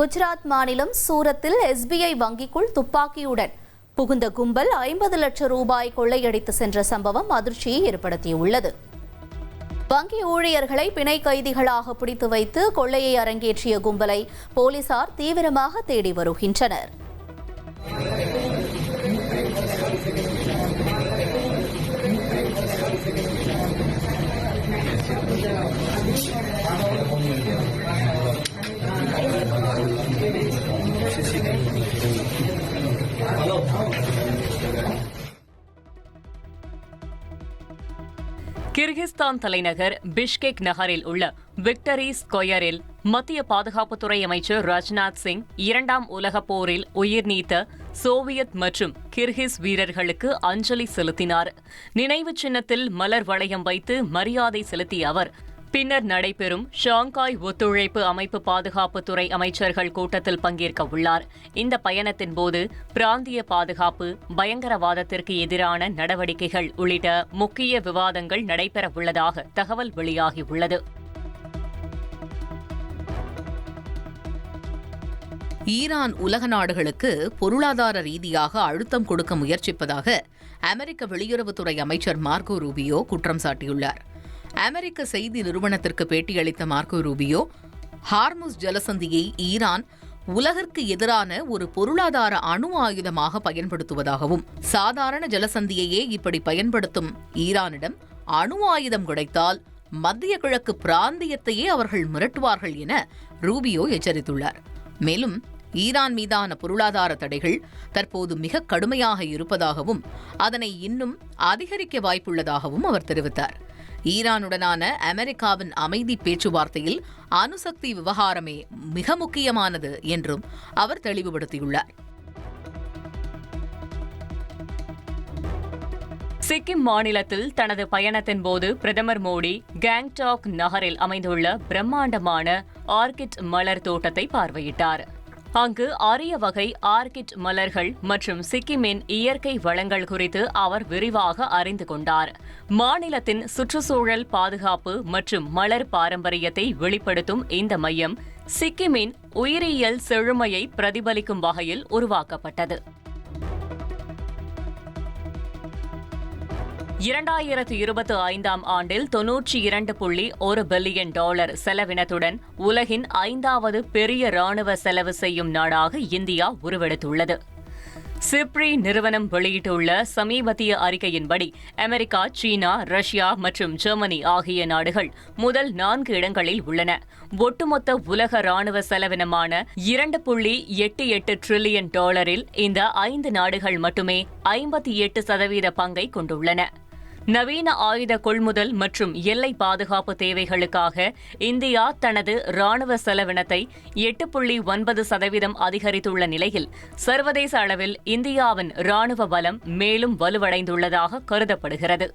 குஜராத் மாநிலம் சூரத்தில் SBI வங்கிக்குள் துப்பாக்கியுடன் புகுந்த கும்பல் 50 லட்சம் ரூபாய் கொள்ளையடித்து சென்ற சம்பவம் அதிர்ச்சியை ஏற்படுத்தியுள்ளது. வங்கி ஊழியர்களை பிணை கைதிகளாக பிடித்து வைத்து கொள்ளையை அரங்கேற்றிய கும்பலை போலீசார் தீவிரமாக தேடி வருகின்றனர். கிர்கிஸ்தான் தலைநகர் பிஷ்கெக் நகரில் உள்ள விக்டரி ஸ்கொயரில் மத்திய பாதுகாப்புத்துறை அமைச்சர் ராஜ்நாத் சிங் 2ஆம் உலகப் போரில் உயிர் நீத்த சோவியத் மற்றும் கிர்கிஸ் வீரர்களுக்கு அஞ்சலி செலுத்தினார். நினைவு சின்னத்தில் மலர் வளையம் வைத்து மரியாதை செலுத்திய அவர் பின்னர் நடைபெறும் ஷாங்காய் ஒத்துழைப்பு அமைப்பு பாதுகாப்புத்துறை அமைச்சர்கள் கூட்டத்தில் பங்கேற்க உள்ளார். இந்த பயணத்தின் போது பிராந்திய பாதுகாப்பு, பயங்கரவாதத்திற்கு எதிரான நடவடிக்கைகள் உள்ளிட்ட முக்கிய விவாதங்கள் நடைபெற உள்ளதாக தகவல் வெளியாகியுள்ளது. ஈரான் உலக நாடுகளுக்கு பொருளாதார ரீதியாக அழுத்தம் கொடுக்க முயற்சிப்பதாக அமெரிக்க வெளியுறவுத்துறை அமைச்சர் மார்கோ ரூபியோ குற்றம் சாட்டியுள்ளார். அமெரிக்க செய்தி நிறுவனத்திற்கு பேட்டியளித்த மார்கோ ரூபியோ, ஹார்முஸ் ஜலசந்தியை ஈரான் உலகிற்கு எதிரான ஒரு பொருளாதார அணு ஆயுதமாக பயன்படுத்துவதாகவும், சாதாரண ஜலசந்தியையே இப்படி பயன்படுத்தும் ஈரானிடம் அணு ஆயுதம் கிடைத்தால் மத்திய கிழக்கு பிராந்தியத்தையே அவர்கள் மிரட்டுவார்கள் என ரூபியோ எச்சரித்துள்ளார். மேலும் ஈரான் மீதான பொருளாதார தடைகள் தற்போது மிக கடுமையாக இருப்பதாகவும் அதனை இன்னும் அதிகரிக்க வாய்ப்புள்ளதாகவும் அவர் தெரிவித்தார். ஈரானுடனான அமெரிக்காவின் அமைதி பேச்சுவார்த்தையில் அணுசக்தி விவகாரமே மிக முக்கியமானது என்றும் அவர் தெளிவுபடுத்தியுள்ளார். சிக்கிம் மாநிலத்தில் தனது பயணத்தின் போது பிரதமர் மோடி கேங்டாக் நகரில் அமைந்துள்ள பிரம்மாண்டமான ஆர்கிட் மலர் தோட்டத்தை பார்வையிட்டார். அங்கு அரிய வகை ஆர்கிட் மலர்கள் மற்றும் சிக்கிமின் இயற்கை வளங்கள் குறித்து அவர் விரிவாக அறிந்து கொண்டார். மாநிலத்தின் சுற்றுச்சூழல் பாதுகாப்பு மற்றும் மலர் பாரம்பரியத்தை வெளிப்படுத்தும் இந்த மையம் சிக்கிமின் உயிரியல் செழுமையை பிரதிபலிக்கும் வகையில் உருவாக்கப்பட்டது. 2025ஆம் ஆண்டில் $92.1 பில்லியன் செலவினத்துடன் உலகின் 5வது பெரிய ராணுவ செலவு செய்யும் நாடாக இந்தியா உருவெடுத்துள்ளது. சிப்ரி நிறுவனம் வெளியிட்டுள்ள சமீபத்திய அறிக்கையின்படி அமெரிக்கா, சீனா, ரஷ்யா மற்றும் ஜெர்மனி ஆகிய நாடுகள் முதல் 4 இடங்களில் உள்ளன. ஒட்டுமொத்த உலக ராணுவ செலவினமான $2.88 டிரில்லியன் இந்த 5 நாடுகள் மட்டுமே 58% பங்கை கொண்டுள்ளன. நவீன ஆயுத கொள்முதல் மற்றும் எல்லை பாதுகாப்பு தேவைகளுக்காக இந்தியா தனது ராணுவ செலவினத்தை 8.9% அதிகரித்துள்ள நிலையில் சர்வதேச அளவில் இந்தியாவின் ராணுவ பலம் மேலும் வலுவடைந்துள்ளதாக கருதப்படுகிறது.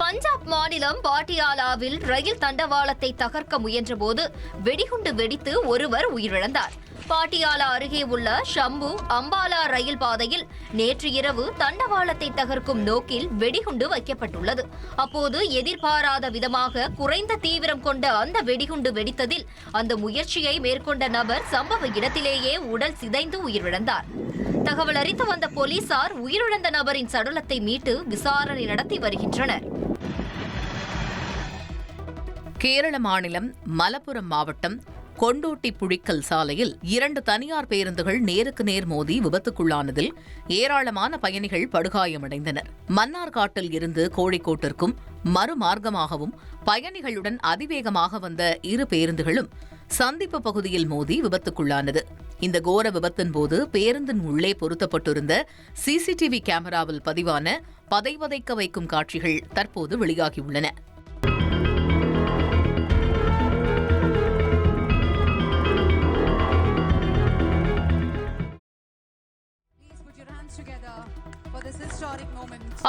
பஞ்சாப் மாநிலம் பாட்டியாலாவில் ரயில் தண்டவாளத்தை தகர்க்க முயன்றபோது வெடிகுண்டு வெடித்து ஒருவர் உயிரிழந்தார். பாட்டியாலா அருகே உள்ள ஷம்பு அம்பாலா ரயில் பாதையில் நேற்று இரவு தண்டவாளத்தை தகர்க்கும் நோக்கில் வெடிகுண்டு வைக்கப்பட்டுள்ளது. அப்போது எதிர்பாராத விதமாக குறைந்த தீவிரம் கொண்ட அந்த வெடிகுண்டு வெடித்ததில் அந்த முயற்சியை மேற்கொண்ட நபர் சம்பவ இடத்திலேயே உடல் சிதைந்து உயிரிழந்தார். தகவல் அறிந்து வந்த போலீசார் உயிரிழந்த நபரின் சடலத்தை மீட்டு விசாரணை நடத்தி வருகின்றனர். கேரள மாநிலம் மலப்புரம் மாவட்டம் கொண்டோட்டி புழிக்கல் சாலையில் 2 தனியார் பேருந்துகள் நேருக்கு நேர் மோதி விபத்துக்குள்ளானதில் ஏராளமான பயணிகள் படுகாயமடைந்தனர். மன்னார்காட்டில் இருந்து கோழிக்கோட்டிற்கும் மறுமார்க்கமாகவும் பயணிகளுடன் அதிவேகமாக வந்த 2 பேருந்துகளும் சந்திப்பு பகுதியில் மோதி விபத்துக்குள்ளானது. இந்த கோர விபத்தின் போது பேருந்தின் உள்ளே பொருத்தப்பட்டிருந்த CCTV கேமராவில் பதிவான பதைவதைக்க வைக்கும் காட்சிகள் தற்போது வெளியாகியுள்ளன.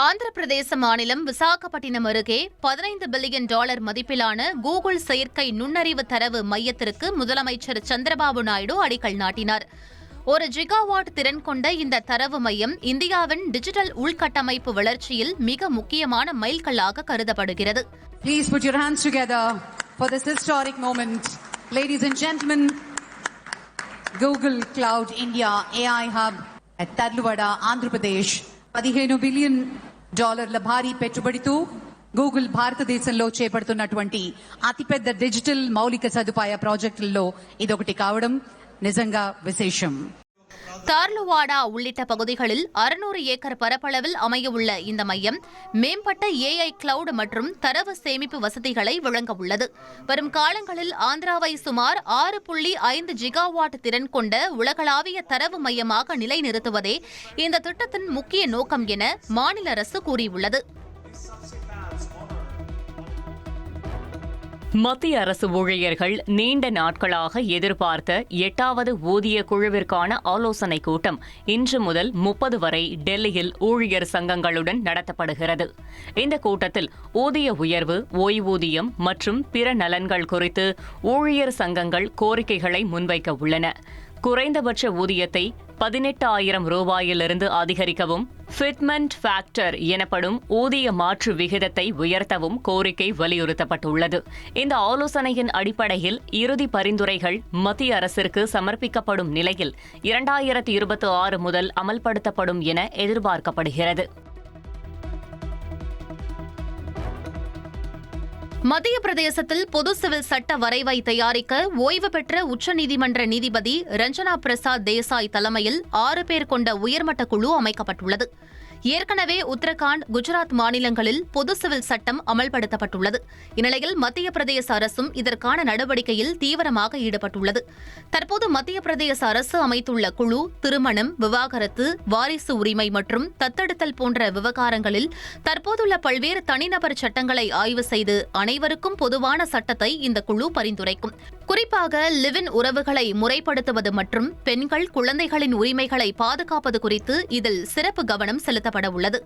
ஆந்திர பிரதேச மாநிலம் விசாகப்பட்டினம் அருகே $15 பில்லியன் மதிப்பிலான கூகுள் செயற்கை நுண்ணறிவு தரவு மையத்திற்கு முதலமைச்சர் சந்திரபாபு நாயுடு அடிக்கல் நாட்டினார். 1 ஜிகாவாட் திறன் கொண்ட இந்த தரவு மையம் இந்தியாவின் டிஜிட்டல் உள்கட்டமைப்பு வளர்ச்சியில் மிக முக்கியமான மைல்கல்லாக கருதப்படுகிறது. Please put your hands together for this historic moment. Ladies and gentlemen, Google Cloud India AI Hub at Tarluvada, Andhra Pradesh, $15 billion భారీ పెట్టుబడితో గూగుల్ భారతదేశంలో చేపడుతున్నటువంటి అతిపెద్ద డిజిటల్ మౌలిక సదుపాయ ప్రాజెక్టుల్లో ఇదొకటి కావడం నిజంగా విశేషం. தார்லுவாடா உள்ளிட்ட பகுதிகளில் 600 ஏக்கர் பரப்பளவில் அமையவுள்ள இந்த மையம் மேம்பட்ட AI கிளவுட் மற்றும் தரவு சேமிப்பு வசதிகளை வழங்க உள்ளது. வரும் காலங்களில் ஆந்திராவை சுமார் 6.5 ஜிகாவாட் திறன் கொண்ட உலகளாவிய தரவு மையமாக நிலைநிறுத்துவதே இந்த திட்டத்தின் முக்கிய நோக்கம் என மாநில அரசு கூறியுள்ளது. மத்திய அரசு ஊழியர்கள் நீண்ட நாட்களாக எதிர்பார்த்த 8வது ஊதிய குழுவிற்கான ஆலோசனைக் கூட்டம் இன்று முதல் 30 வரை டெல்லியில் ஊழியர் சங்கங்களுடன் நடத்தப்படுகிறது. இந்த கூட்டத்தில் ஊதிய உயர்வு, ஓய்வூதியம் மற்றும் பிற நலன்கள் குறித்து ஊழியர் சங்கங்கள் கோரிக்கைகளை முன்வைக்க உள்ளன. குறைந்தபட்ச ஊதியத்தை 18,000 ரூபாயிலிருந்து அதிகரிக்கவும், ஃபிட்மெண்ட் ஃபேக்டர் எனப்படும் ஊதிய மாற்று விகிதத்தை உயர்த்தவும் கோரிக்கை வலியுறுத்தப்பட்டுள்ளது. இந்த ஆலோசனையின் அடிப்படையில் இறுதி பரிந்துரைகள் மத்திய அரசிற்கு சமர்ப்பிக்கப்படும் நிலையில் 2026 முதல் அமல்படுத்தப்படும் என எதிர்பார்க்கப்படுகிறது. மத்திய பிரதேசத்தில் பொது சிவில் சட்ட வரைவை தயாரிக்க ஓய்வு பெற்ற உச்சநீதிமன்ற நீதிபதி ரஞ்சனா பிரசாத் தேசாய் தலைமையில் 6 பேர் கொண்ட உயர்மட்ட குழு அமைக்கப்பட்டுள்ளது. ஏற்கனவே உத்தரகாண்ட், குஜராத் மாநிலங்களில் பொது சிவில் சட்டம் அமல்படுத்தப்பட்டுள்ளது. இந்நிலையில் மத்திய பிரதேச அரசும் இதற்கான நடவடிக்கையில் தீவிரமாக ஈடுபட்டுள்ளது. தற்போது மத்திய பிரதேச அரசு அமைத்துள்ள குழு திருமணம், விவாகரத்து, வாரிசு உரிமை மற்றும் தத்தெடுத்தல் போன்ற விவகாரங்களில் தற்போதுள்ள பல்வேறு தனிநபர் சட்டங்களை ஆய்வு செய்து அனைவருக்கும் பொதுவான சட்டத்தை இந்த குழு பரிந்துரைக்கும். குறிப்பாக லிவ்-இன் உறவுகளை முறைப்படுத்துவது மற்றும் பெண்கள், குழந்தைகளின் உரிமைகளை பாதுகாப்பது குறித்து இதில் சிறப்பு கவனம் செலுத்தப்பட உள்ளது.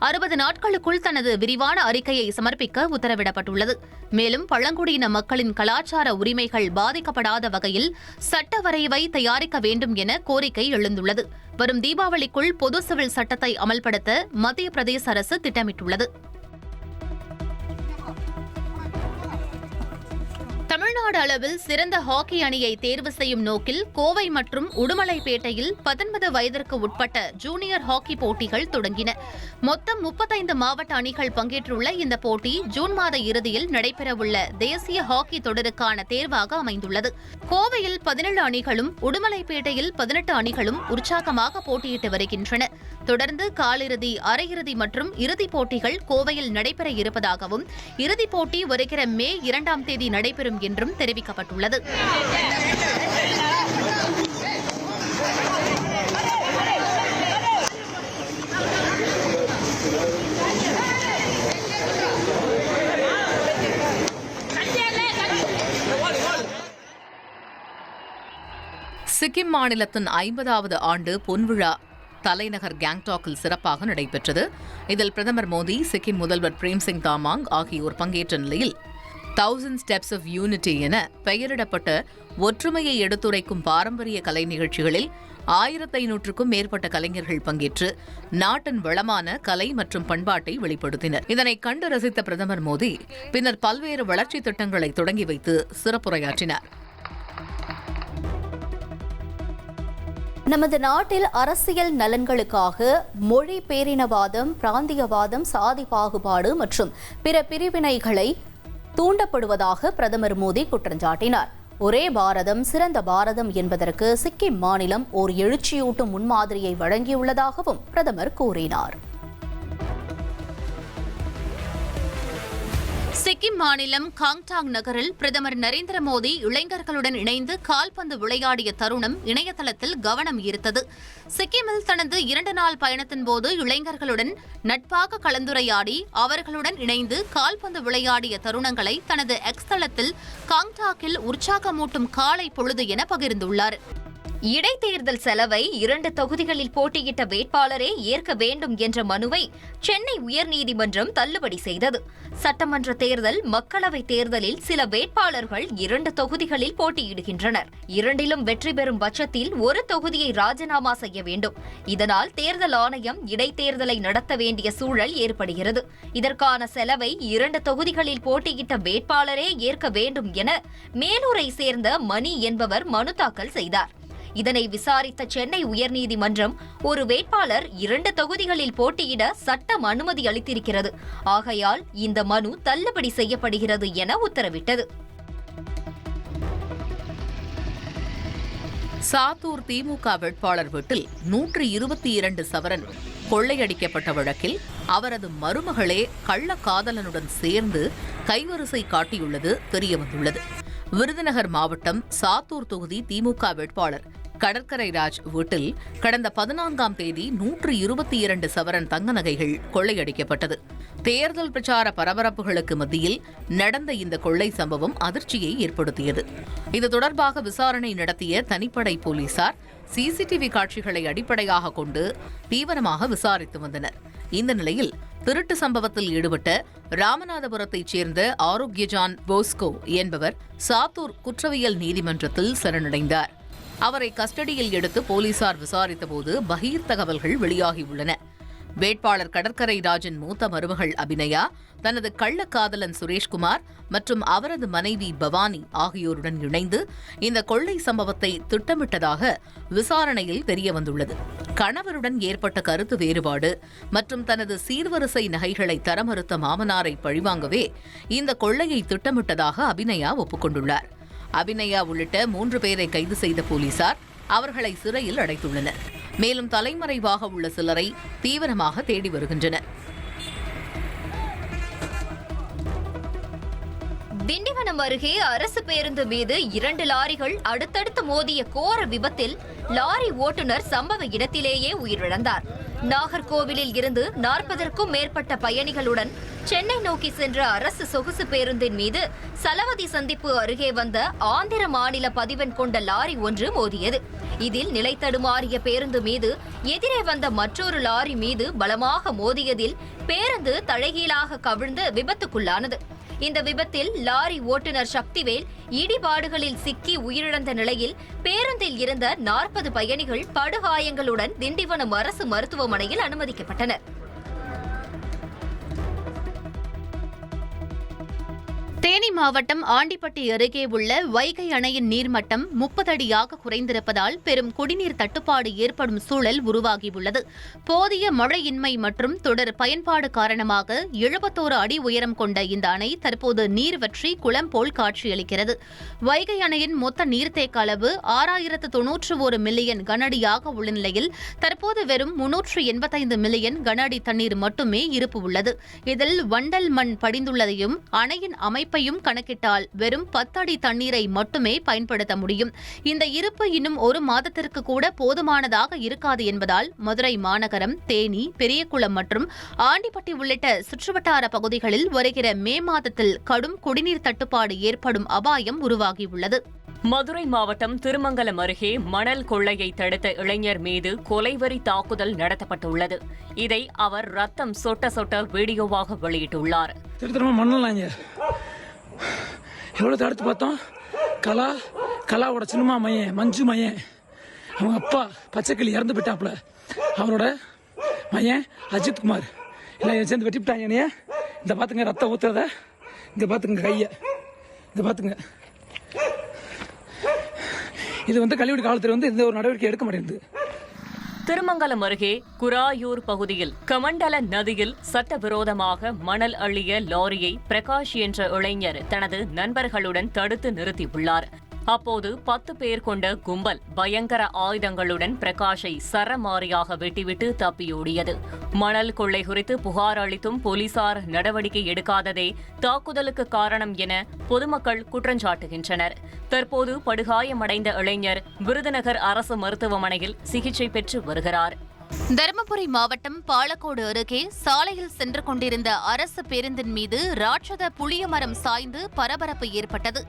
60 நாட்களுக்குள் தனது விரிவான அறிக்கையை சமர்ப்பிக்க உத்தரவிடப்பட்டுள்ளது. மேலும் பழங்குடியின மக்களின் கலாச்சார உரிமைகள் பாதிக்கப்படாத வகையில் சட்ட வரைவை தயாரிக்க வேண்டும் என கோரிக்கை எழுந்துள்ளது. வரும் தீபாவளிக்குள் பொது சிவில் சட்டத்தை அமல்படுத்த மத்திய பிரதேச அரசு திட்டமிட்டுள்ளது. தமிழ்நாடு அளவில் சிறந்த ஹாக்கி அணியை தேர்வு செய்யும் நோக்கில் கோவை மற்றும் உடுமலைப்பேட்டையில் 19 வயதிற்கு உட்பட்ட ஜூனியர் ஹாக்கி போட்டிகள் தொடங்கின. மொத்தம் 35 மாவட்ட அணிகள் பங்கேற்றுள்ள இந்த போட்டி ஜூன் மாத இறுதியில் நடைபெறவுள்ள தேசிய ஹாக்கி தொடருக்கான தேர்வாக அமைந்துள்ளது. கோவையில் 17 அணிகளும் உடுமலைப்பேட்டையில் 18 அணிகளும் உற்சாகமாக போட்டியிட்டு வருகின்றன. தொடர்ந்து காலிறுதி, அரையிறுதி மற்றும் இறுதிப் போட்டிகள் கோவையில் நடைபெற இருப்பதாகவும் இறுதிப் போட்டி வருகிற மே 2ஆம் தேதி நடைபெறும் என்றும் தெரிவிக்கப்பட்டுள்ளது. சிக்கிம் மாநிலத்தின் 50வது ஆண்டு பொன்விழா தலைநகர் கேங்டாக்கில் சிறப்பாக நடைபெற்றது. இதில் பிரதமர் மோடி, சிக்கிம் முதல்வர் பிரேம்சிங் தாமாங் ஆகியோர் பங்கேற்ற நிலையில் 1000 Steps of Unity என பெயரிடப்பட்ட ஒற்றுமையை எடுத்துரைக்கும் பாரம்பரிய கலை நிகழ்ச்சிகளில் 1500க்கும் மேற்பட்ட கலைஞர்கள் பங்கேற்று நாட்டின் வளமான கலை மற்றும் பண்பாட்டை வெளிப்படுத்தினர். இதனை கண்டு ரசித்த பிரதமர் மோடி பின்னர் பல்வேறு வளர்ச்சி திட்டங்களை தொடங்கி வைத்து சிறப்புரையாற்றினார். நமது நாட்டில் அரசியல் நலன்களுக்காக மொழி பேரினவாதம், பிராந்தியவாதம், சாதி பாகுபாடு மற்றும் பிற பிரிவினைகளை தூண்டப்படுவதாக பிரதமர் மோடி குற்றஞ்சாட்டினார். ஒரே பாரதம், சிறந்த பாரதம் என்பதற்கு சிக்கிம் மாநிலம் ஓர் எழுச்சியூட்டும் முன்மாதிரியை வழங்கியுள்ளதாகவும் பிரதமர் கூறினார். சிக்கிம் மாநிலம் காங்டாங் நகரில் பிரதமர் நரேந்திர மோடி இளைஞர்களுடன் இணைந்து கால்பந்து விளையாடிய தருணம் இணையதளத்தில் கவனம் ஈர்த்தது. சிக்கிமில் தனது 2 நாள் பயணத்தின் போது இளைஞர்களுடன் நட்பாக கலந்துரையாடி அவர்களுடன் இணைந்து கால்பந்து விளையாடிய தருணங்களை தனது எக்ஸ் தளத்தில் காங்டாக்கில் உற்சாகமூட்டும் காலை பொழுது என பகிர்ந்துள்ளார். இடைத்தேர்தல் செலவை 2 தொகுதிகளில் போட்டியிட்ட வேட்பாளரே ஏற்க வேண்டும் என்ற மனுவை சென்னை உயர்நீதிமன்றம் தள்ளுபடி செய்தது. சட்டமன்ற தேர்தல், மக்களவைத் தேர்தலில் சில வேட்பாளர்கள் 2 தொகுதிகளில் போட்டியிடுகின்றனர். இரண்டிலும் வெற்றி பெறும் பட்சத்தில் ஒரு தொகுதியை ராஜினாமா செய்ய வேண்டும். இதனால் தேர்தல் ஆணையம் இடைத்தேர்தலை நடத்த வேண்டிய சூழல் ஏற்படுகிறது. இதற்கான செலவை 2 தொகுதிகளில் போட்டியிட்ட வேட்பாளரே ஏற்க வேண்டும் என மேலூரை சேர்ந்த மணி என்பவர் மனு தாக்கல் செய்தார். இதனை விசாரித்த சென்னை உயர்நீதிமன்றம் ஒரு வேட்பாளர் 2 தொகுதிகளில் போட்டியிட சட்டம் அனுமதி அளித்திருக்கிறது. ஆகையால் இந்த மனு தள்ளுபடி செய்யப்படுகிறது என உத்தரவிட்டது. சாத்தூர் திமுக வேட்பாளர் வீட்டில் 122 சவரன் கொள்ளையடிக்கப்பட்ட வழக்கில் அவரது மருமகளே கள்ளக்காதலனுடன் சேர்ந்து கைவரிசை காட்டியுள்ளது தெரியவந்துள்ளது. விருதுநகர் மாவட்டம் சாத்தூர் தொகுதி திமுக வேட்பாளர் கடற்கரை ராஜ் வீட்டில் கடந்த 14ஆம் தேதி 122 சவரன் தங்க நகைகள் கொள்ளையடிக்கப்பட்டது. தேர்தல் பிரச்சார பரபரப்புகளுக்கு மத்தியில் நடந்த இந்த கொள்ளை சம்பவம் அதிர்ச்சியை ஏற்படுத்தியது. இது தொடர்பாக விசாரணை நடத்திய தனிப்படை போலீசார் சிசிடிவி காட்சிகளை அடிப்படையாக கொண்டு தீவிரமாக விசாரித்து வந்தனர். இந்த நிலையில் திருட்டு சம்பவத்தில் ஈடுபட்ட ராமநாதபுரத்தைச் சேர்ந்த ஆரோக்கியஜான் போஸ்கோ என்பவர் சாத்தூர் குற்றவியல் நீதிமன்றத்தில் சரணடைந்தார். அவரை கஸ்டடியில் எடுத்து போலீசார் விசாரித்தபோது பகீர் தகவல்கள் வெளியாகியுள்ளன. வேட்பாளர் கடற்கரை ராஜன் மூத்த மருமகள் அபிநயா தனது கள்ளக்காதலன் சுரேஷ்குமார் மற்றும் அவரது மனைவி பவானி ஆகியோருடன் இணைந்து இந்த கொள்ளை சம்பவத்தை திட்டமிட்டதாக விசாரணையில் தெரியவந்துள்ளது. கணவருடன் ஏற்பட்ட கருத்து வேறுபாடு மற்றும் தனது சீர்வரிசை நகைகளை தர மறுத்த மாமனாரை பழிவாங்கவே இந்த கொள்ளையை திட்டமிட்டதாக அபிநயா ஒப்புக்கொண்டுள்ளார். அபிநயா உள்ளிட்ட 3 பேரை கைது செய்த போலீசார் அவர்களை சிறையில் அடைத்துள்ளனர். மேலும் தலைமறைவாக உள்ள சிலரை தீவிரமாக தேடி வருகின்றனர். திண்டிவனம் அருகே அரசு பேருந்து மீது 2 லாரிகள் அடுத்தடுத்து மோதிய கோர விபத்தில் லாரி ஓட்டுநர் சம்பவ இடத்திலேயே உயிரிழந்தார். நாகர்கோவிலில் இருந்து 40ற்கும் மேற்பட்ட பயணிகளுடன் சென்னை நோக்கி சென்ற அரசு சொகுசு பேருந்தின் மீது சலவதி சந்திப்பு அருகே வந்த ஆந்திர மாநில பதிவெண் கொண்ட லாரி ஒன்று மோதியது. இதில் நிலை தடுமாறிய பேருந்து மீது எதிரே வந்த மற்றொரு லாரி மீது பலமாக மோதியதில் பேருந்து தலைகீழாக கவிழ்ந்து விபத்துக்குள்ளானது. இந்த விபத்தில் லாரி ஓட்டுநர் சக்திவேல் இடிபாடுகளில் சிக்கி உயிரிழந்த நிலையில் பேருந்தில் இருந்த 40 பயணிகள் படுகாயங்களுடன் திண்டிவனம் அரசு மருத்துவமனையில் அனுமதிக்கப்பட்டனர். தேனி மாவட்டம் ஆண்டிப்பட்டி அருகே உள்ள வைகை அணையின் நீர்மட்டம் 30 அடியாக குறைந்திருப்பதால் பெரும் குடிநீர் தட்டுப்பாடு ஏற்படும் சூழல் உருவாகியுள்ளது. போதிய மழையின்மை மற்றும் தொடர் பயன்பாடு காரணமாக 71 அடி உயரம் கொண்ட இந்த அணை தற்போது நீர் வற்றி குளம் போல் காட்சியளிக்கிறது. வைகை அணையின் மொத்த நீர்த்தேக்க அளவு 6091 மில்லியன் கனஅடியாக உள்ள நிலையில் தற்போது வெறும் 385 மில்லியன் கனஅடி தண்ணீர் மட்டுமே இருப்பு உள்ளது. இதில் வண்டல் மண் படிந்துள்ளதையும் அணையின் அமைப்பையும் கணக்கிட்டால் வெறும் 10 அடி தண்ணீரை மட்டுமே பயன்படுத்த முடியும். இந்த இருப்பு இன்னும் 1 மாதத்திற்கு கூட போதுமானதாக இருக்காது என்பதால் மதுரை மாநகரம், தேனி, பெரியகுளம் மற்றும் ஆண்டிப்பட்டி உள்ளிட்ட சுற்றுவட்டார பகுதிகளில் வருகிற மே மாதத்தில் கடும் குடிநீர் தட்டுப்பாடு ஏற்படும் அபாயம் உருவாகியுள்ளது. மதுரை மாவட்டம் திருமங்கலம் அருகே மணல் கொள்ளையை தடுத்த இளைஞர் மீது கொலைவெறி தாக்குதல் நடத்தப்பட்டுள்ளது. இதை அவர் ரத்தம் சொட்ட சொட்ட வீடியோவாக வெளியிட்டுள்ளார். எவ்வளோ தடுத்து பார்த்தோம். கலாவோட சினிமா மையன் மஞ்சு மையன், அவங்க அப்பா பச்சைக்கிளி இறந்து போயிட்டாப்புல, அவரோட மையன் அஜித்குமார் எல்லாம் சேர்ந்து வெட்டிவிட்டாங்க. என்னைய இந்த பார்த்துங்க, ரத்தம் ஊத்துறத இங்கே பார்த்துங்க, கையை இங்கே பார்த்துங்க. இது கழிவுடி காலத்தில் இந்த ஒரு நடவடிக்கை எடுக்க மாட்டேங்குது. திருமங்கலம் அருகே குராயூர் பகுதியில் கமண்டல நதியில் சட்டவிரோதமாக மணல் அள்ளிய லாரியை பிரகாஷ் என்ற இளைஞர் தனது நண்பர்களுடன் தடுத்து நிறுத்தியுள்ளார். அப்போது 10 பேர் கொண்ட கும்பல் பயங்கர ஆயுதங்களுடன் பிரகாஷை சரமாரியாக வெட்டிவிட்டு தப்பியோடியது. மணல் கொள்ளை குறித்து புகார் அளித்தும் போலீசார் நடவடிக்கை எடுக்காததே தாக்குதலுக்கு காரணம் என பொதுமக்கள் குற்றஞ்சாட்டுகின்றனர். தற்போது படுகாயமடைந்த இளைஞர் விருதுநகர் அரசு மருத்துவமனையில் சிகிச்சை பெற்று வருகிறார். தருமபுரி மாவட்டம் பாலக்கோடு அருகே சாலையில் சென்று கொண்டிருந்த அரசு பேருந்தின் மீது ராட்சத புளிய மரம் சாய்ந்து பரபரப்பு ஏற்பட்டது.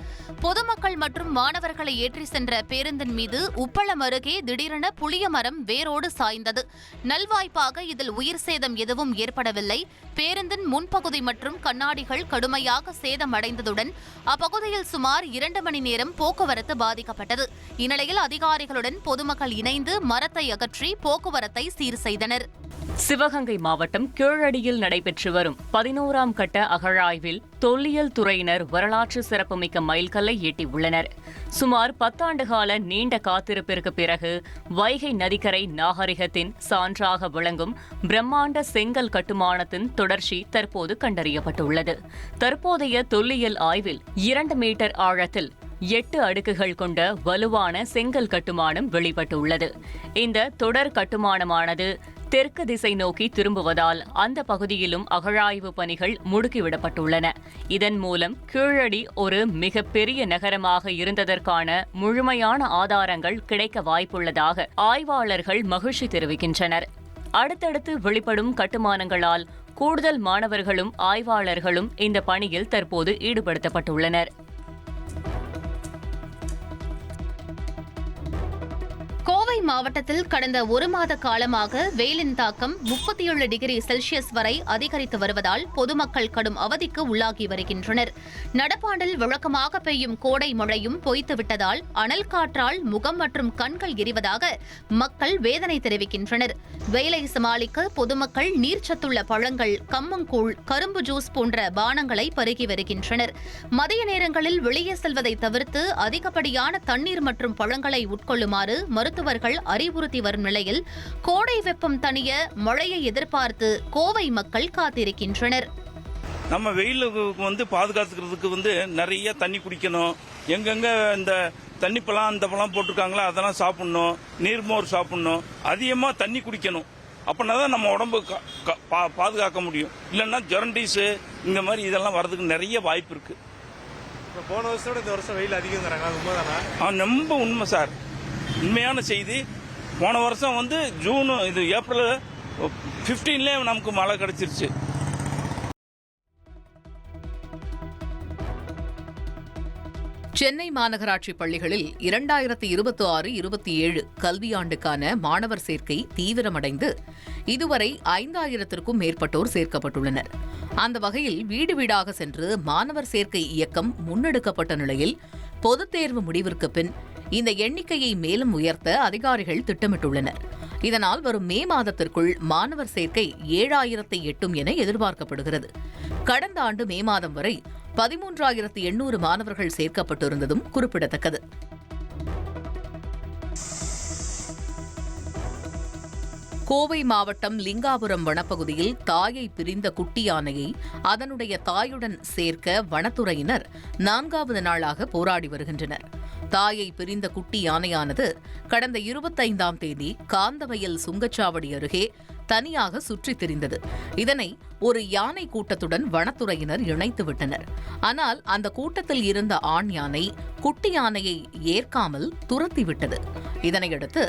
பொதுமக்கள் மற்றும் மாணவர்களை ஏற்றி சென்ற பேருந்தின் மீது உப்பளம் அருகே திடீரென புளிய மரம் வேரோடு சாய்ந்தது. நல்வாய்ப்பாக இதில் உயிர் சேதம் எதுவும் ஏற்படவில்லை. பேருந்தின் முன்பகுதி மற்றும் கண்ணாடிகள் கடுமையாக சேதமடைந்ததுடன் அப்பகுதியில் சுமார் 2 மணி நேரம் போக்குவரத்து பாதிக்கப்பட்டது. இந்நிலையில் அதிகாரிகளுடன் பொதுமக்கள் இணைந்து மரத்தை அகற்றி போக்குவரத்தை சீர் செய்தனர். சிவகங்கை மாவட்டம் கீழடியில் நடைபெற்று வரும் 11ஆம் கட்ட அகழாய்வில் தொல்லியல் துறையினர் வரலாற்று சிறப்புமிக்க மைல்கல்லை எட்டியுள்ளனர். சுமார் 10 ஆண்டுகால நீண்ட காத்திருப்பிற்கு பிறகு வைகை நதிக்கரை நாகரிகத்தின் சான்றாக விளங்கும் பிரம்மாண்ட செங்கல் கட்டுமானத்தின் தொடர்ச்சி தற்போது கண்டறியப்பட்டுள்ளது. தற்போதைய தொல்லியல் ஆய்வில் 2 மீட்டர் ஆழத்தில் 8 அடுக்குகள் கொண்ட வலுவான செங்கல் கட்டுமானம் வெளிப்பட்டுள்ளது. இந்த தொடர் கட்டுமானமானது தெற்கு திசை நோக்கி திரும்புவதால் அந்த பகுதியிலும் அகழாய்வு பணிகள் முடுக்கிவிடப்பட்டுள்ளன. இதன் மூலம் கீழடி ஒரு மிகப்பெரிய நகரமாக இருந்ததற்கான முழுமையான ஆதாரங்கள் கிடைக்க வாய்ப்புள்ளதாக ஆய்வாளர்கள் மகிழ்ச்சி தெரிவிக்கின்றனர். அடுத்தடுத்து வெளிப்படும் கட்டுமானங்களால் கூடுதல் மாணவர்களும் ஆய்வாளர்களும் இந்த பணியில் தற்போது ஈடுபடுத்தப்பட்டுள்ளனர். கோவை மாவட்டத்தில் கடந்த 1 மாத காலமாக வெயிலின் தாக்கம் 37 டிகிரி செல்சியஸ் வரை அதிகரித்து வருவதால் பொதுமக்கள் கடும் அவதிக்கு உள்ளாகி வருகின்றனர். நடப்பாண்டில் வழக்கமாக பெய்யும் கோடை மழையும் பொய்த்துவிட்டதால் அனல் காற்றால் முகம் மற்றும் கண்கள் எரிவதாக மக்கள் வேதனை தெரிவிக்கின்றனர். வெயிலை சமாளிக்க பொதுமக்கள் நீர்ச்சத்துள்ள பழங்கள், கம்மங்கூழ், கரும்பு ஜூஸ் போன்ற பானங்களை பருகி வருகின்றனர். மதிய நேரங்களில் வெளியே செல்வதை தவிர்த்து அதிகப்படியான தண்ணீர் மற்றும் பழங்களை உட்கொள்ளுமாறு மருத்துவர்கள் அறிவுறுத்தி வரும் நிலையில் கோடை வெப்பம் தணிய மழையை எதிர்பார்த்து கோவை மக்கள் காத்திருக்கின்றனர். நம்ம வெயிலுக்கு பாதுகாத்துக்கிறதுக்கு நிறைய தண்ணி குடிக்கணும். எங்கெங்க இந்த தண்ணி பழம் அந்த பழம் போட்டிருக்காங்களோ அதெல்லாம் சாப்பிடணும். நீர்மோர் சாப்பிடணும். அதிகமாக தண்ணி குடிக்கணும். அப்படின்னா தான் நம்ம உடம்பு பாதுகாக்க முடியும். இல்லைன்னா ஜொரண்டிஸு இந்த மாதிரி இதெல்லாம் வர்றதுக்கு நிறைய வாய்ப்பு இருக்கு. போன வருஷத்தோட இந்த வருஷம் வெயில் அதிகம். ரொம்ப உண்மை சார், உண்மையான செய்தி. போன வருஷம் ஜூன் ஏப்ரல் 15லே நமக்கு மழை கிடைச்சிருச்சு. சென்னை மாநகராட்சி பள்ளிகளில் 2026-27 கல்வியாண்டுக்கான மாணவர் சேர்க்கை தீவிரமடைந்து இதுவரை 5000த்திற்கும் மேற்பட்டோர் சேர்க்கப்பட்டுள்ளனர். அந்த வகையில் வீடு வீடாக சென்று மாணவர் சேர்க்கை இயக்கம் முன்னெடுக்கப்பட்ட நிலையில் பொதுத் தேர்வு முடிவிற்கு பின் இந்த எண்ணிக்கையை மேலும் உயர்த்த அதிகாரிகள் திட்டமிட்டுள்ளனர். இதனால் வரும் மே மாதத்திற்குள் மாணவர் சேர்க்கை 7000ஐ எட்டும் என எதிர்பார்க்கப்படுகிறது. கடந்த ஆண்டு மே மாதம் வரை 13800 மாணவர்கள் சேர்க்கப்பட்டிருந்ததும் குறிப்பிடத்தக்கது. கோவை மாவட்டம் லிங்காபுரம் வனப்பகுதியில் தாயை பிரிந்த குட்டி யானையை அதனுடைய தாயுடன் சேர்க்க வனத்துறையினர் 4வது நாளாக போராடி வருகின்றனர். தாயை பிரிந்த குட்டி யானையானது கடந்த 25ஆம் தேதி காந்தவயல் சுங்கச்சாவடி அருகே தனியாக சுற்றித் திரிந்தது. இதனை ஒரு யானை கூட்டத்துடன் வனத்துறையினர் இணைத்துவிட்டனர். ஆனால் அந்த கூட்டத்தில் இருந்த ஆண் யானை குட்டி யானையை ஏற்காமல் துரத்திவிட்டது. இதனையடுத்து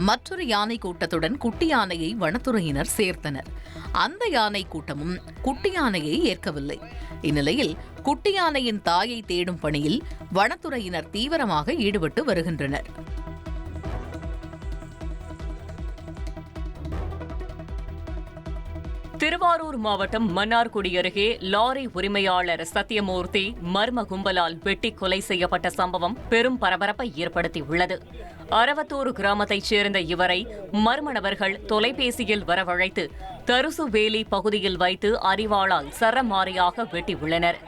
மற்றொரு யானை கூட்டத்துடன் குட்டி யானையை வனத்துறையினர் சேர்த்தனர். அந்த யானை கூட்டமும் குட்டி யானையை ஏற்கவில்லை. இந்நிலையில் குட்டி யானையின் தாயை தேடும் பணியில் வனத்துறையினர் தீவிரமாக ஈடுபட்டு வருகின்றனர். திருவாரூர் மாவட்டம் மன்னார்குடி அருகே லாரி உரிமையாளர் சத்தியமூர்த்தி மர்ம கும்பலால் வெட்டி கொலை செய்யப்பட்ட சம்பவம் பெரும் பரபரப்பை ஏற்படுத்தியுள்ளது. அரவத்தூர் கிராமத்தைச் சேர்ந்த இவரை மர்ம நபர்கள் தொலைபேசியில் வரவழைத்து தருசுவேலி பகுதியில் வைத்து அரிவாளால் சரமாரியாக வெட்டியுள்ளனர்.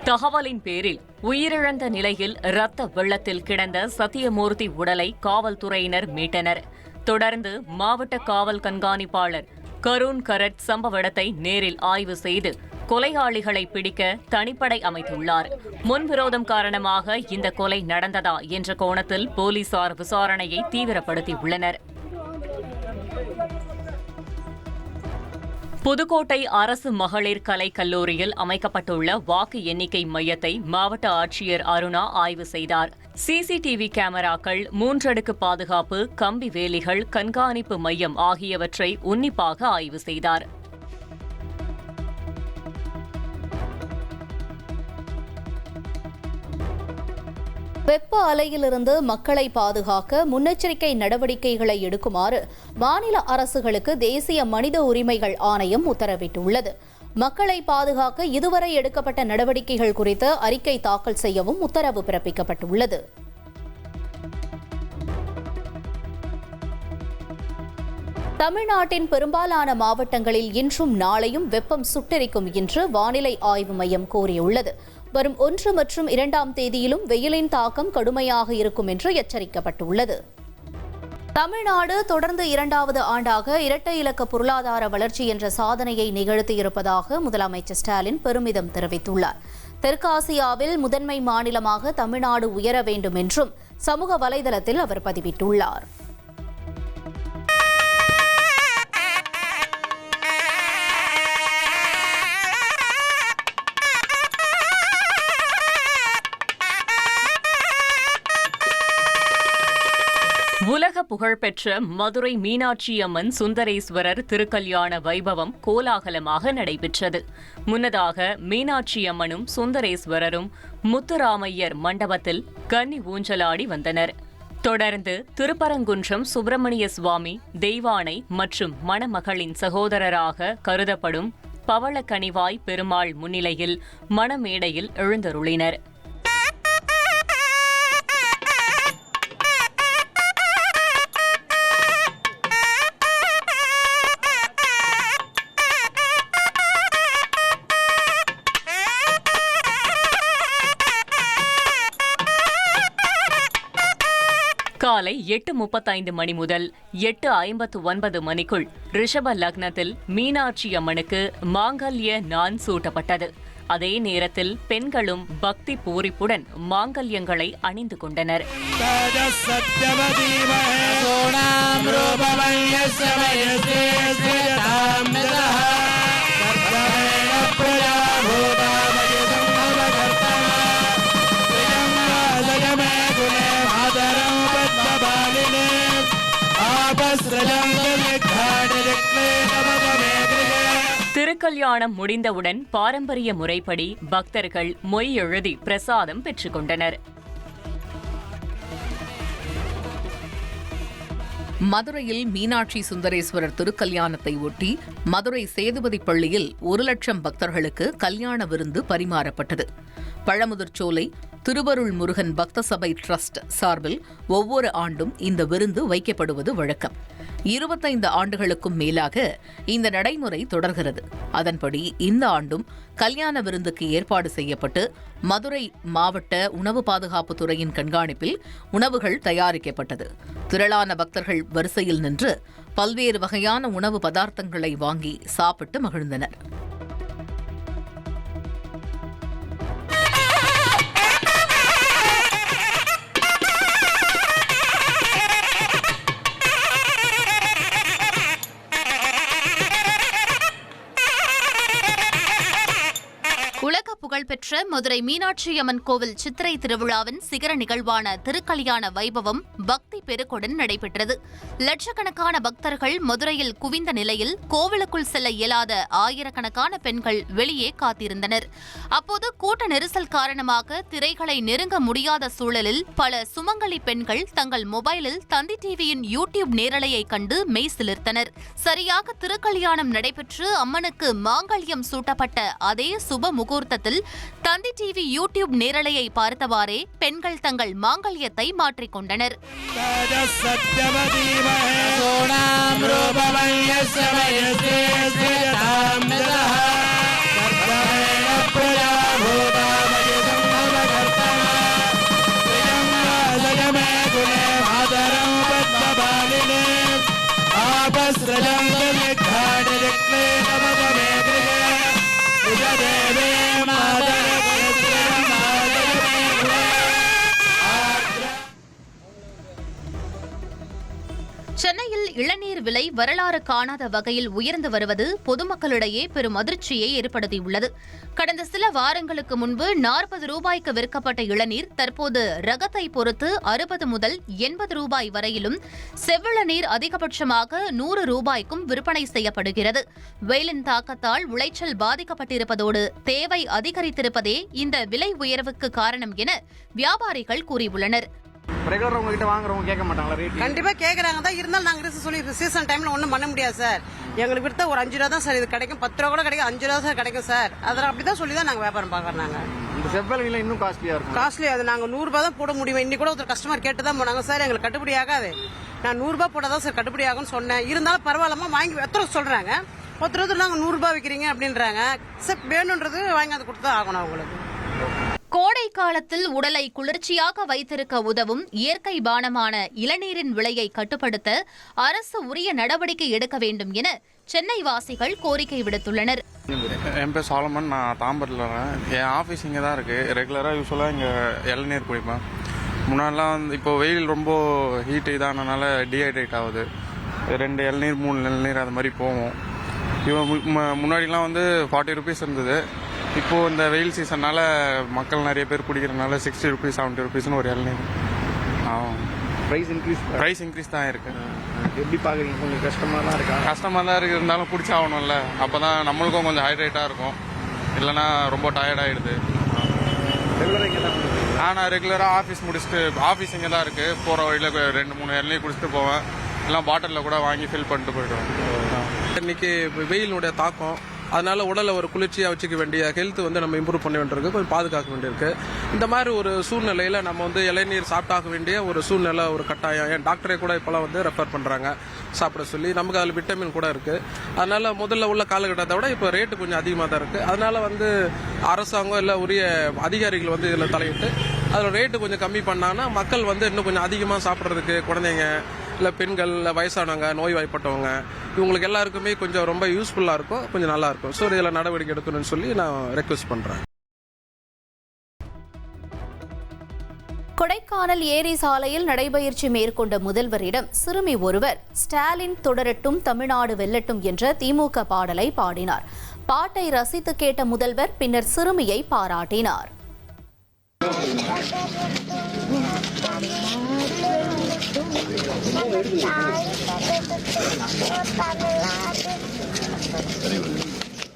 தகவலின் பேரில் உயிரிழந்த நிலையில் இரத்த வெள்ளத்தில் கிடந்த சத்தியமூர்த்தி உடலை காவல்துறையினர் மீட்டனர். தொடர்ந்து மாவட்ட காவல் கண்காணிப்பாளர் கருண் கரட் சம்பவ இடத்தை நேரில் ஆய்வு செய்து கொலையாளிகளை பிடிக்க தனிப்படை அமைத்துள்ளார். முன்விரோதம் காரணமாக இந்த கொலை நடந்ததா என்ற கோணத்தில் போலீசார் விசாரணையை தீவிரப்படுத்தியுள்ளனர். புதுக்கோட்டை அரசு மகளிர் கலைக் கல்லூரியில் அமைக்கப்பட்டுள்ள வாக்கு எண்ணிக்கை மையத்தை மாவட்ட ஆட்சியர் அருணா ஆய்வு செய்தார். சிசிடிவி கேமராக்கள், 3 அடுக்கு பாதுகாப்பு, கம்பி வேலிகள், கண்காணிப்பு மையம் ஆகியவற்றை உன்னிப்பாக ஆய்வு செய்தார். வெப்ப அலையிலிருந்து மக்களை பாதுகாக்க முன்னெச்சரிக்கை நடவடிக்கைகளை எடுக்குமாறு மாநில அரசுகளுக்கு தேசிய மனித உரிமைகள் ஆணையம் உத்தரவிட்டுள்ளது. மக்களை பாதுகாக்க இதுவரை எடுக்கப்பட்ட நடவடிக்கைகள் குறித்து அறிக்கை தாக்கல் செய்யவும் உத்தரவு பிறப்பிக்கப்பட்டுள்ளது. தமிழ்நாட்டின் பெரும்பாலான மாவட்டங்களில் இன்றும் நாளையும் வெப்பம் சுட்டெரிக்கும் என்று வானிலை ஆய்வு மையம் கூறியுள்ளது. வரும் 1 மற்றும் 2ஆம் தேதியிலும் வெயிலின் தாக்கம் கடுமையாக இருக்கும் என்று எச்சரிக்கப்பட்டுள்ளது. தமிழ்நாடு தொடர்ந்து 2வது ஆண்டாக இரட்டை இலக்க பொருளாதார வளர்ச்சி என்ற சாதனையை நிகழ்த்தியிருப்பதாக முதலமைச்சர் ஸ்டாலின் பெருமிதம் தெரிவித்துள்ளார். தெற்காசியாவில் முதன்மை மாநிலமாக தமிழ்நாடு உயர வேண்டும் என்றும் சமூக வலைதளத்தில் அவர் பதிவிட்டுள்ளார். உலக புகழ்பெற்ற மதுரை மீனாட்சி அம்மன் சுந்தரேஸ்வரர் திருக்கல்யாண வைபவம் கோலாகலமாக நடைபெற்றது. முன்னதாக மீனாட்சி அம்மனும் சுந்தரேஸ்வரரும் முத்துராமையர் மண்டபத்தில் கன்னி ஊஞ்சலாடி வந்தனர். தொடர்ந்து திருப்பரங்குன்றம் சுப்பிரமணிய சுவாமி, தெய்வானை மற்றும் மணமகளின் சகோதரராக கருதப்படும் பவளக்கனிவாய் பெருமாள் முன்னிலையில் மணமேடையில் எழுந்தருளினர். காலை 8:35 மணி முதல் 8:59 மணிக்குள் ரிஷப லக்னத்தில் மீனாட்சி அம்மனுக்கு மாங்கல்ய நான் சூட்டப்பட்டது. அதே நேரத்தில் பெண்களும் பக்தி பூரிப்புடன் மாங்கல்யங்களை அணிந்து கொண்டனர். திருக்கல்யாணம் முடிந்தவுடன் பாரம்பரிய முறைப்படி பக்தர்கள் மொய் எழுதி பிரசாதம் பெற்றுக் கொண்டனர். மதுரையில் மீனாட்சி சுந்தரேஸ்வரர் திருக்கல்யாணத்தை ஒட்டி மதுரை சேதுபதி பள்ளியில் 1,00,000 பக்தர்களுக்கு கல்யாண விருந்து பரிமாறப்பட்டது. பழமுதிர்ச்சோலை திருவருள் முருகன் பக்த சபை டிரஸ்ட் சார்பில் ஒவ்வொரு ஆண்டும் இந்த விருந்து வைக்கப்படுவது வழக்கம். 25 ஆண்டுகளுக்கும் மேலாக இந்த நடைமுறை தொடர்கிறது. அதன்படி இந்த ஆண்டும் கல்யாண விருந்துக்கு ஏற்பாடு செய்யப்பட்டு மதுரை மாவட்ட உணவு பாதுகாப்பு துறையின் கண்காணிப்பில் உணவுகள் தயாரிக்கப்பட்டது. திரளான பக்தர்கள் வரிசையில் நின்று பல்வேறு வகையான உணவு பதார்த்தங்களை வாங்கி சாப்பிட்டு மகிழ்ந்தனர். உலக புகழ்பெற்ற மதுரை மீனாட்சி அம்மன் கோவில் சித்திரை திருவிழாவின் சிகர நிகழ்வான திருக்கல்யாண வைபவம் பக்தி பெருக்குடன் நடைபெற்றது. லட்சக்கணக்கான பக்தர்கள் மதுரையில் குவிந்த நிலையில் கோவிலுக்குள் செல்ல இயலாத ஆயிரக்கணக்கான பெண்கள் வெளியே காத்திருந்தனர். அப்போது கூட்ட நெரிசல் காரணமாக திரைகளை நெருங்க முடியாத சூழலில் பல சுமங்கலி பெண்கள் தங்கள் மொபைலில் தந்தி டிவியின் யூடியூப் நேரலையை கண்டு மெய் சிலிர்த்தனர். சரியாக திருக்கல்யாணம் நடைபெற்று அம்மனுக்கு மாங்கல்யம் சூட்டப்பட்ட அதே சுப முகூர்த்தத்தில் தந்தி டிவி யூடியூப் நேரலையை பார்த்தவாறே பெண்கள் தங்கள் மாங்கல்யத்தை மாற்றிக்கொண்டனர். சென்னையில் இளநீர் விலை வரலாறு காணாத வகையில் உயர்ந்து வருவது பொதுமக்களிடையே பெரும் அதிர்ச்சியை ஏற்படுத்தியுள்ளது. கடந்த சில வாரங்களுக்கு முன்பு 40 ரூபாய்க்கு விற்கப்பட்ட இளநீர் தற்போது ரகத்தை பொறுத்து 60 முதல் 80 ரூபாய் வரையிலும், செவ்விளநீர் அதிகபட்சமாக 100 ரூபாய்க்கும் விற்பனை செய்யப்படுகிறது. வெயிலின் தாக்கத்தால் விளைச்சல் பாதிக்கப்பட்டிருப்பதோடு தேவை அதிகரித்திருப்பதே இந்த விலை உயர்வுக்கு காரணம் என வியாபாரிகள் கூறியுள்ளனர். ரெகுலரா உங்ககிட்ட வாங்குறவங்க கேட்க மாட்டாங்களா ரேட்? கண்டிப்பா கேக்குறாங்க தான். இருந்தாலும் நாங்க சொல்லி சீசன் டைம்ல ஒண்ணும் பண்ண முடியாது சார். எங்களுக்கு விடுத்த ஒரு 5 ரூபா தான் சார் இது கிடைக்கும். 10 ரூபா கூட கிடைக்கும், 5 ரூபா சார் கிடைக்கும் சார். அதெல்லாம் அப்படிதான் சொல்லி தான் நாங்க வியாபாரம் பாக்குறோம். நாங்க இந்த செவ்வெளியில இன்னும் காஸ்ட்லியா இருக்கும். காஸ்ட்லி அது நாங்க 100 ரூபாய் தான் போட முடியும். இன்னைக்கு கூட ஒரு கஸ்டமர் கேட்டு தான் போனாங்க, சார் எங்களுக்கு கட்டுப்படி ஆகாது, நான் 100 ரூபாய் போட்டாதான் சார் கட்டுப்படி ஆகும்னு சொன்னேன். இருந்தாலும் பரவாயில்லமா வாங்கி எத்தனை சொல்றாங்க, ஒருத்தர் நாங்க 100 ரூபாய் விற்கிறீங்க அப்படின்றாங்க. சார் வேணும்ன்றது வாங்கி அதை கொடுத்து ஆகணும் அவங்களுக்கு. கோடை காலத்தில் உடலை குளிர்ச்சியாக வைத்திருக்க உதவும் இயற்கை பானமான இளநீரின் விலையை கட்டுப்படுத்த அரசு உரிய நடவடிக்கை எடுக்க வேண்டும் என சென்னை வாசிகள் கோரிக்கை விடுத்துள்ளனர். என் பேர் சாலமன், நான் தாம்பரத்தில் வரேன். என் ஆஃபீஸ் இங்கே தான் இருக்குது. ரெகுலராக யூஸ்வலாக இங்கே இளநீர் குடிப்பேன். முன்னாடிலாம் இப்போ வெயில் ரொம்ப ஹீட் இதானனால டீஹைட்ரேட் ஆகுது. 2 இளநீர் 3 இளநீர் அது மாதிரி போவோம். முன்னாடிலாம் 40 ருபீஸ் இருந்தது. இப்போது இந்த வெயில் சீசனால் மக்கள் நிறைய பேர் குடிக்கிறதுனால 60 ருபீஸ் 70 ருபீஸ்னு ஒரு இளநீர். ப்ரைஸ் இன்க்ரீஸ் தான் இருக்குது. எப்படி பார்க்குறீங்க? கொஞ்சம் கஷ்டமாக தான் இருக்கா? கஷ்டமாக தான் இருக்குது, இருந்தாலும் குடிச்சாகணும்ல. அப்போ தான் நம்மளுக்கும் கொஞ்சம் ஹைட்ரேட்டாக இருக்கும், இல்லைனா ரொம்ப டயர்டாகிடுது. ரெகுலராக இங்கே தான் நான் ரெகுலராக ஆஃபீஸ் முடிச்சுட்டு, ஆஃபீஸ் இங்கே தான் இருக்குது, போகிற வழியில் 2-3 இளநீர் குடிச்சிட்டு போவேன், இல்லை பாட்டிலில் கூட வாங்கி ஃபில் பண்ணிட்டு போய்டுவேன். இன்னைக்கு வெயிலுடைய தாக்கம், அதனால உடலை ஒரு குளிர்ச்சியாக வச்சுக்க வேண்டிய ஹெல்த் நம்ம இம்ப்ரூவ் பண்ண வேண்டியிருக்கு, கொஞ்சம் பாதுகாக்க வேண்டியிருக்கு. இந்த மாதிரி ஒரு சூழ்நிலையில் நம்ம இளநீர் சாப்பிட்டாக்க வேண்டிய ஒரு சூழ்நிலை, ஒரு கட்டாயம். என் டாக்டரே கூட இப்போலாம் ரெஃபர் பண்ணுறாங்க சாப்பிட சொல்லி. நமக்கு அதில் விட்டமின் கூட இருக்குது. அதனால முதல்ல உள்ள காலகட்டத்தை விட இப்போ ரேட்டு கொஞ்சம் அதிகமாக தான் இருக்குது. அதனால அரசாங்கம் இல்லை உரிய அதிகாரிகள் இதில் தலையிட்டு அதில் ரேட்டு கொஞ்சம் கம்மி பண்ணாங்கன்னா மக்கள் இன்னும் கொஞ்சம் அதிகமாக சாப்பிட்றதுக்கு, குழந்தைங்க இல்லை பெண்கள் இல்லை வயசானவங்க நோய்வாய்ப்பட்டவங்க இவங்களுக்கு எல்லாருக்குமே கொஞ்சம் ரொம்ப யூஸ்ஃபுல்லாக இருக்கும், கொஞ்சம் நல்லா இருக்கும். ஸோ இதில் நடவடிக்கை எடுக்கணும்னு சொல்லி நான் ரெக்வெஸ்ட் பண்ணுறேன். கொடைக்கானல் ஏரி சாலையில் நடைபயிற்சி மேற்கொண்ட முதல்வரிடம் சிறுமி ஒருவர் ஸ்டாலின் தொடரட்டும் தமிழ்நாடு வெல்லட்டும் என்ற திமுக பாடலை பாடினார். பாட்டை ரசித்து கேட்ட முதல்வர் பின்னர் சிறுமியை பாராட்டினார். தமிழ்நாடு